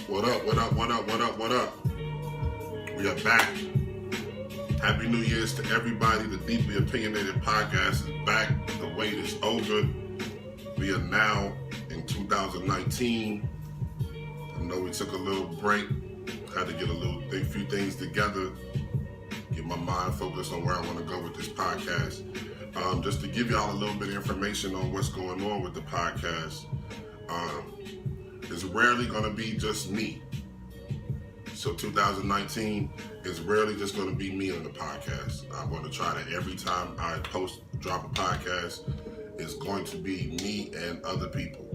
What up, what up, what up, what up, what up? We are back. Happy New Year's to everybody. The Deeply Opinionated podcast is back. The wait is over. We are now in 2019. I know we took a little break. Had to get a few things together. Get my mind focused on where I want to go with this podcast. Just to give y'all a little bit of information on what's going on with the podcast. It's rarely going to be just me. So 2019 is rarely just going to be me on the podcast. I'm going to try to, every time I drop a podcast, it's going to be me and other people.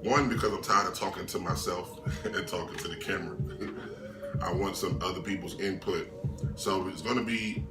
One, because I'm tired of talking to myself and talking to the camera. I want some other people's input. So it's going to be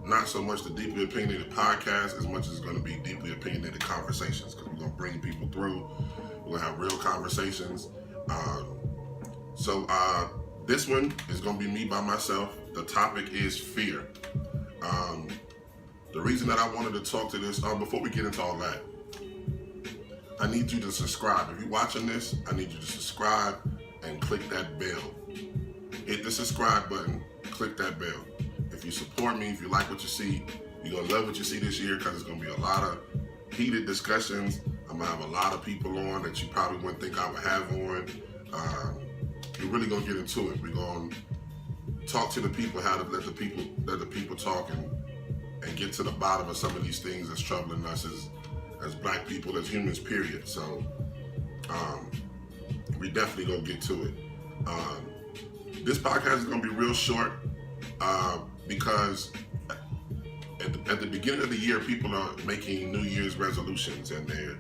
not so much the Deeply Opinionated podcast as much as it's going to be Deeply Opinionated conversations, because we're going to bring people through. We're going to have real conversations. So this one is going to be me by myself. The topic is fear. The reason that I wanted to talk to this, before we get into all that, I need you to subscribe. If you're watching this, I need you to subscribe and click that bell. Hit the subscribe button, click that bell. If you support me, if you like what you see, you're going to love what you see this year, because it's going to be a lot of heated discussions. I'm going to have a lot of people on that you probably wouldn't think I would have on. We're really going to get into it. We're going to talk to the people, how to let the people talk and get to the bottom of some of these things that's troubling us as black people, as humans, period. So we definitely going to get to it. This podcast is going to be real short because at the beginning of the year, people are making New Year's resolutions, and they're,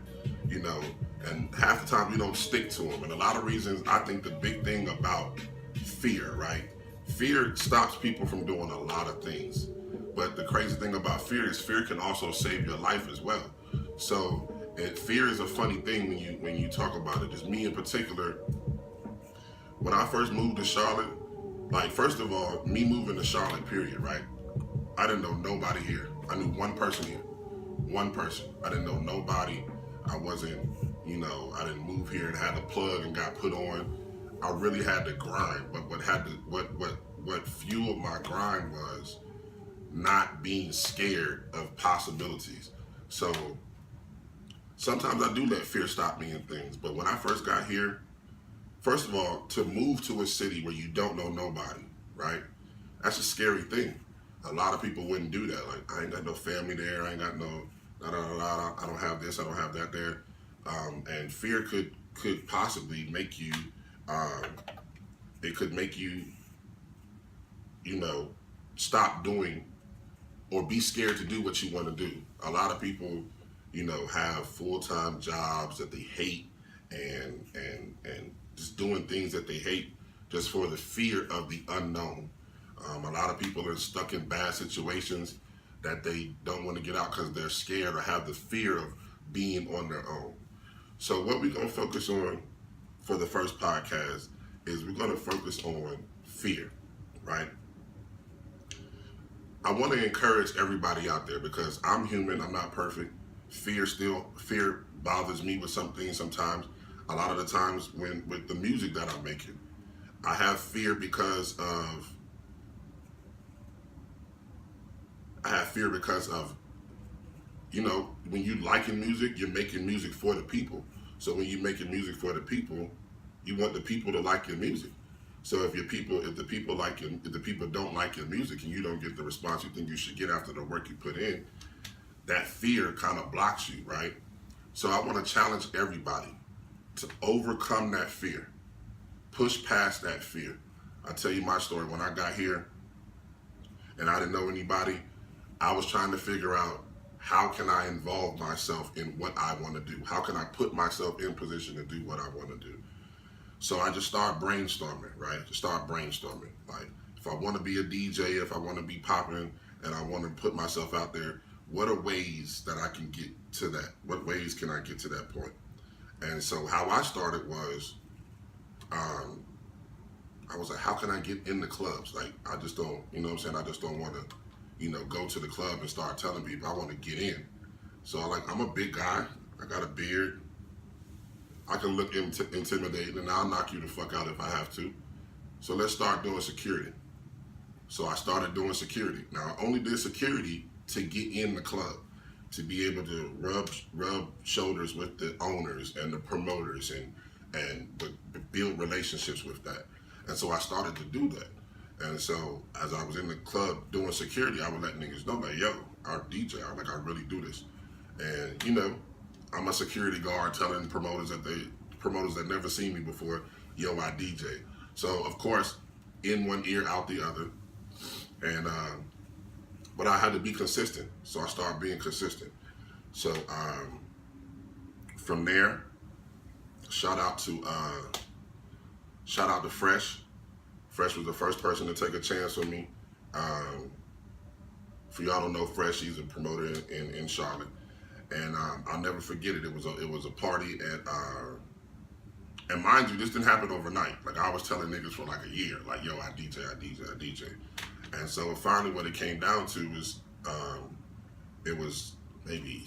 and half the time we don't stick to them. And a lot of reasons, I think the big thing about fear, right? Fear stops people from doing a lot of things. But the crazy thing about fear is fear can also save your life as well. So fear is a funny thing when you talk about it. Just me in particular, when I first moved to Charlotte, like, first of all, me moving to Charlotte, period, right? I didn't know nobody here. I knew one person here. One person. I didn't know nobody. I wasn't, I didn't move here and had to plug and got put on. I really had to grind. But what fueled my grind was not being scared of possibilities. So sometimes I do let fear stop me in things. But when I first got here, first of all, to move to a city where you don't know nobody, right? That's a scary thing. A lot of people wouldn't do that. Like, I ain't got no family there. I ain't got no, I don't have this. I don't have that there. And fear could possibly make you, it could make you, stop doing or be scared to do what you want to do. A lot of people, have full-time jobs that they hate and just doing things that they hate just for the fear of the unknown. A lot of people are stuck in bad situations that they don't want to get out because they're scared or have the fear of being on their own. So what we're going to focus on for the first podcast is we're going to focus on fear, right? I want to encourage everybody out there, because I'm human, I'm not perfect. Fear bothers me with some things sometimes. A lot of the times with the music that I'm making, I have fear because of when you liking music, you're making music for the people. So when you're making music for the people, you want the people to like your music. So if the people don't like your music and you don't get the response you think you should get after the work you put in, that fear kind of blocks you, right? So I want to challenge everybody to overcome that fear, push past that fear. I'll tell you my story. When I got here and I didn't know anybody, I was trying to figure out, how can I involve myself in what I want to do? How can I put myself in position to do what I want to do? So I just started brainstorming, right? Like, if I want to be a DJ, if I want to be popping and I want to put myself out there, what are ways that I can get to that? What ways can I get to that point? And so how I started was, I was like, how can I get in the clubs? Like, I just don't, I just don't want to, go to the club and start telling people I want to get in. So I'm a big guy. I got a beard. I can look intimidating, and I'll knock you the fuck out if I have to. So let's start doing security. So I started doing security. Now I only did security to get in the club, to be able to rub shoulders with the owners and the promoters and build relationships with that. And so I started to do that. And so as I was in the club doing security, I would let niggas know, like, yo, our DJ, I really do this. And you know, I'm a security guard telling promoters that never seen me before, yo, I DJ. So of course, in one ear, out the other. And but I had to be consistent, so I started being consistent. So from there, shout out to Fresh. Fresh was the first person to take a chance on me. For y'all don't know Fresh, he's a promoter in Charlotte, and I'll never forget it. It was a party at. And mind you, this didn't happen overnight. Like I was telling niggas for like a year, like, yo, I DJ. And so finally what it came down to was, it was maybe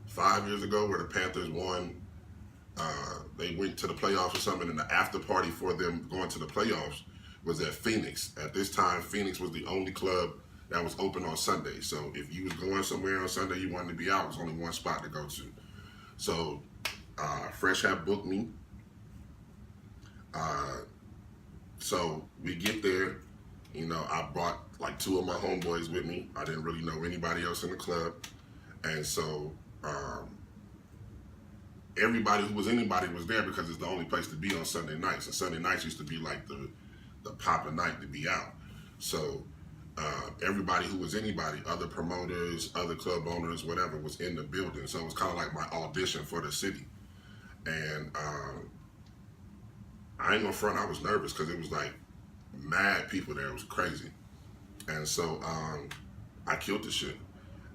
5 years ago where the Panthers won. They went to the playoffs or something, and the after party for them going to the playoffs was at Phoenix. At this time, Phoenix was the only club that was open on Sunday. So if you was going somewhere on Sunday, you wanted to be out, there was only one spot to go to. So Fresh had booked me. So we get there, you know, I brought like 2 of my homeboys with me. I didn't really know anybody else in the club. And so everybody who was anybody was there because it's the only place to be on Sunday nights. And Sunday nights used to be like the poppin' night to be out. So everybody who was anybody, other promoters, other club owners, whatever, was in the building. So it was kind of like my audition for the city. And I ain't gonna front, I was nervous because it was like mad people there. It was crazy. And so I killed the shit.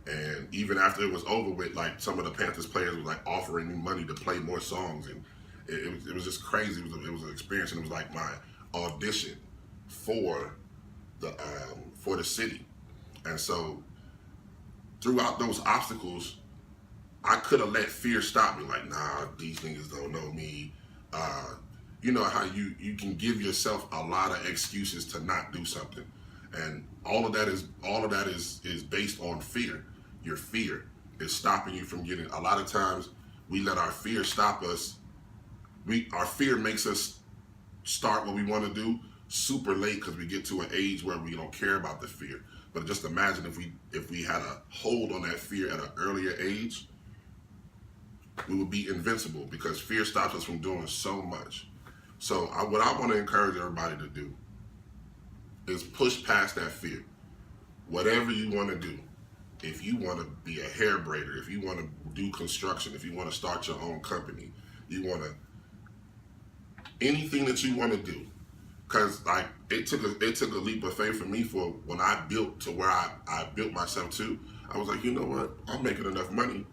And even after it was over with, like some of the Panthers players were like offering me money to play more songs, and it was just crazy. It was an experience, and it was like my audition for the city. And so throughout those obstacles, I could have let fear stop me. Like, nah, these niggas don't know me. You know how you can give yourself a lot of excuses to not do something, and all of that is based on fear. Your fear is stopping you from getting. A lot of times we let our fear stop us. Our fear makes us start what we want to do super late because we get to an age where we don't care about the fear. But just imagine if we had a hold on that fear at an earlier age, we would be invincible because fear stops us from doing so much. So what I want to encourage everybody to do is push past that fear. Whatever you want to do. If you want to be a hair braider, if you want to do construction, if you want to start your own company, you want to, anything that you want to do. Because like it took a leap of faith for me for when I built to where I built myself to. I was like, you know what? I'm making enough money.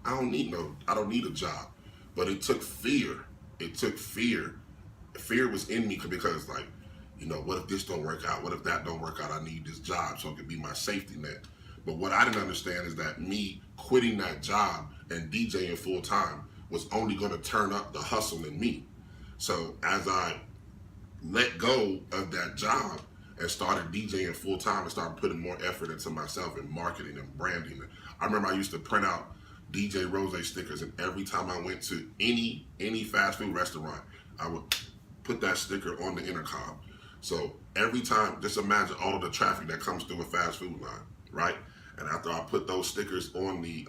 I don't need a job. But it took fear. It took fear. Fear was in me because like, you know, what if this don't work out? What if that don't work out? I need this job so it can be my safety net. But what I didn't understand is that me quitting that job and DJing full time was only going to turn up the hustle in me. So as I let go of that job and started DJing full time and started putting more effort into myself in marketing and branding. I remember I used to print out DJ Rose stickers, and every time I went to any fast food restaurant, I would put that sticker on the intercom. So every time, just imagine all of the traffic that comes through a fast food line, right? And after I put those stickers on the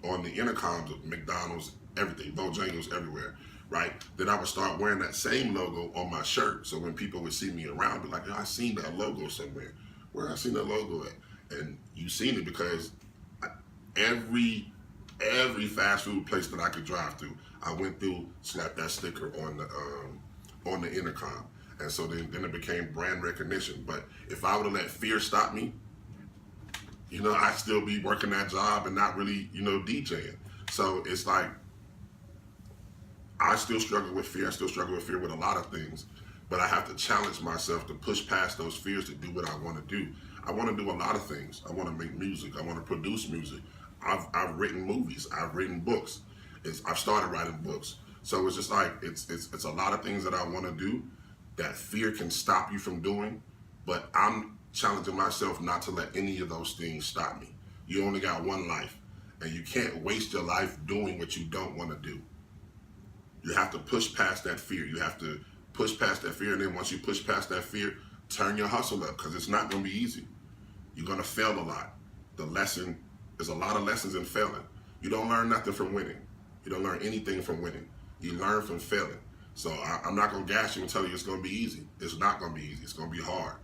intercoms of McDonald's, everything, Bojangles, everywhere, right? Then I would start wearing that same logo on my shirt. So when people would see me around, be like, "Yo, I seen that logo somewhere. Where I seen that logo at?" And you seen it because every fast food place that I could drive through, I went through, slapped that sticker on the intercom. And so then it became brand recognition. But if I would have let fear stop me, you know, I'd still be working that job and not really, you know, DJing. So it's like, I still struggle with fear. I still struggle with fear with a lot of things, but I have to challenge myself to push past those fears to do what I want to do. I want to do a lot of things. I want to make music. I want to produce music. I've written movies. I've written books. I've started writing books. So it's just like it's a lot of things that I want to do that fear can stop you from doing, but I'm challenging myself not to let any of those things stop me. You only got one life, and you can't waste your life doing what you don't want to do. You have to push past that fear. You have to push past that fear, and then once you push past that fear, turn your hustle up, because it's not going to be easy. You're going to fail a lot. There's a lot of lessons in failing. You don't learn nothing from winning. You don't learn anything from winning. You learn from failing. So I'm not going to gas you and tell you it's going to be easy. It's not going to be easy. It's going to be hard.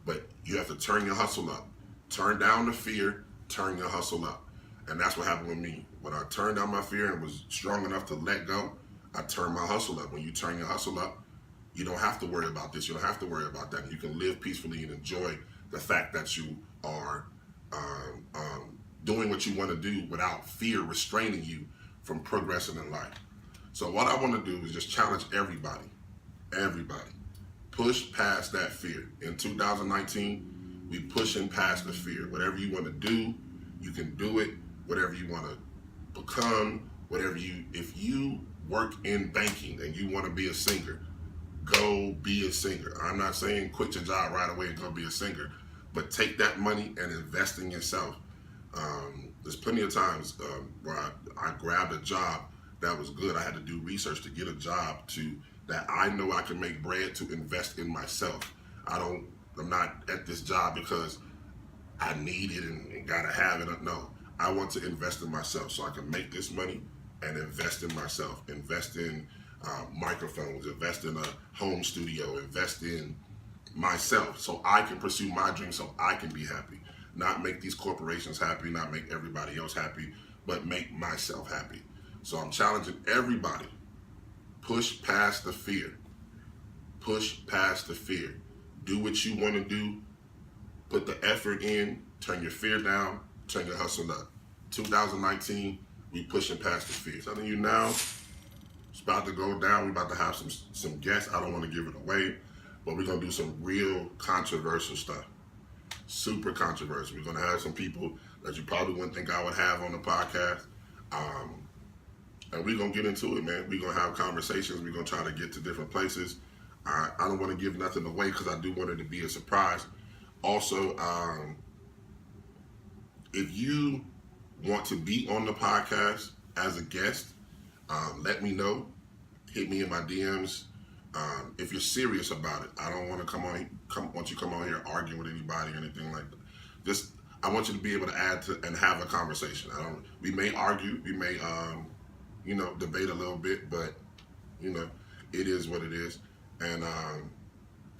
But you have to turn your hustle up. Turn down the fear, turn your hustle up. And that's what happened with me. When I turned down my fear and was strong enough to let go, I turned my hustle up. When you turn your hustle up, you don't have to worry about this. You don't have to worry about that. You can live peacefully and enjoy the fact that you are doing what you want to do without fear restraining you from progressing in life. So what I want to do is just challenge everybody. Push past that fear. In 2019, we pushing past the fear. Whatever you want to do, you can do it. Whatever you want to become, if you work in banking and you want to be a singer, go be a singer. I'm not saying quit your job right away and go be a singer, but take that money and invest in yourself. There's plenty of times where I grabbed a job that was good. I had to do research to get a job that I know I can make bread to invest in myself. I'm not at this job because I need it and gotta have it. No, I want to invest in myself so I can make this money and invest in myself. Invest in microphones, invest in a home studio, invest in myself so I can pursue my dreams, so I can be happy. Not make these corporations happy, not make everybody else happy, but make myself happy. So I'm challenging everybody. Push past the fear. Push past the fear. Do what you want to do. Put the effort in. Turn your fear down. Turn your hustle up. 2019, we pushing past the fear. Telling you now, it's about to go down. We're about to have some guests. I don't want to give it away, but we're going to do some real controversial stuff. Super controversial. We're going to have some people that you probably wouldn't think I would have on the podcast. And we're going to get into it, man. We're going to have conversations. We're going to try to get to different places. I don't want to give nothing away because I do want it to be a surprise. Also, if you want to be on the podcast as a guest, let me know. Hit me in my DMs. If you're serious about it, I don't want to want you to come on here arguing with anybody or anything like that. I want you to be able to add to and have a conversation. We may argue, we may debate a little bit, but it is what it is. And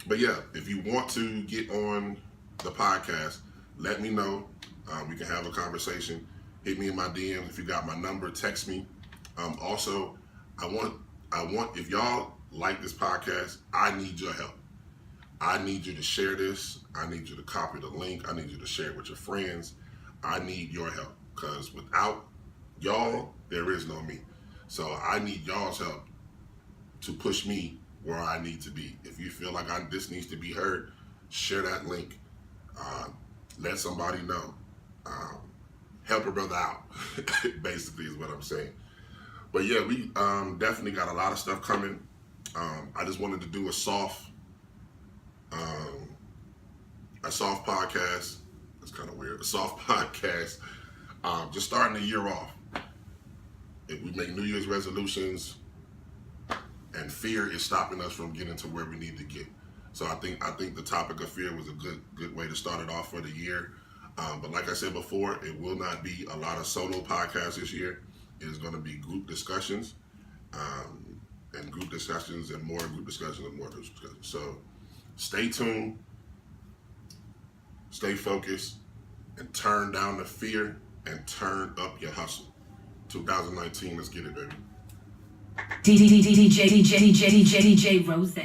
but yeah, if you want to get on the podcast, let me know. We can have a conversation. Hit me in my DMs. If you got my number, text me. Also, I want if y'all like this podcast, I need your help. I need you to share this. I need you to copy the link. I need you to share it with your friends. I need your help, because without y'all, there is no me. So I need y'all's help to push me where I need to be. If you feel like this needs to be heard, share that link. Let somebody know. Help a brother out, basically is what I'm saying. But yeah, we definitely got a lot of stuff coming. I just wanted to do a soft podcast. It's kind of weird. A soft podcast. Just starting the year off. If we make New Year's resolutions, and fear is stopping us from getting to where we need to get. So I think the topic of fear was a good way to start it off for the year. But like I said before, it will not be a lot of solo podcasts this year. It is going to be group discussions, and group discussions, and more group discussions, and more group discussions. So stay tuned, stay focused, and turn down the fear and turn up your hustle. 2019, let's get it, baby. DJ Rose.